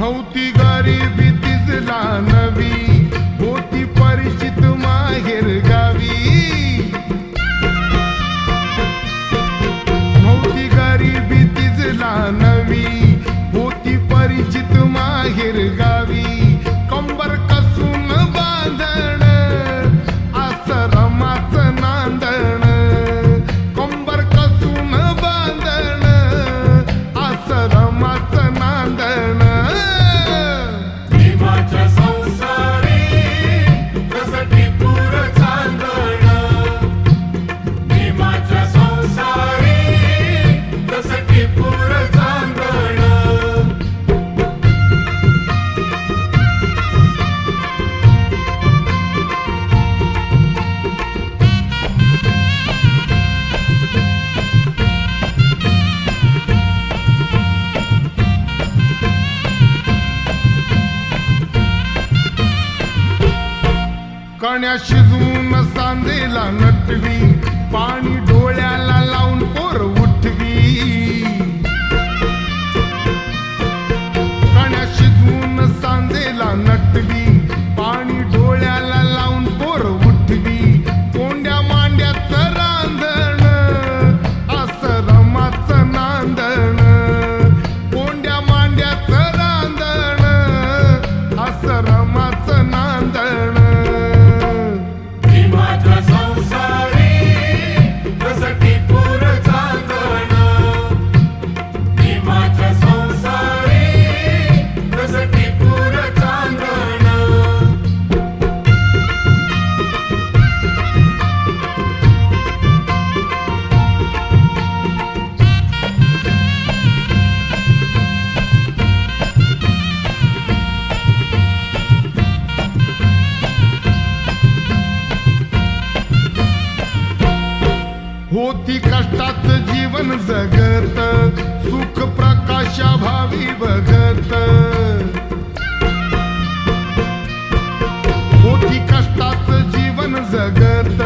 नव्हती गरिबी तिजला नवी, होती परिचित माहेर गावी. नव्हती गरिबी तिजला नवी, होती परिचित माहेर गावी. कंबर कसून बांधण आश्रमाचं नांदण, कंबर कसून बांधण आश्रमाचं नांदण. भीमाच्या संसारी कसं टिपूर चांदण, भीमाच्या संसारी कसं टिपूर चांदण. कण्या शिजवून सांदेला नटवी, पाणी डोळ्याला लावून पोर उठवी. कण्या शिजवून सांदेला नटवी, पाणी डोळ्याला लावून पोर उठवी. कोंड्या मांड्याचं रांधण आश्रमाचं नांदण, कोंड्या मांड्याचं रांधण आश्रमाचं नांदण. भीमाच्या संसारी कसं टिपूर चांदण, भीमाच्या संसारी कसं टिपूर चांदण. होती कष्टाचं जीवन जगत, सुख प्रकाशा भावी बघत. होती कष्टाचं जीवन जगत,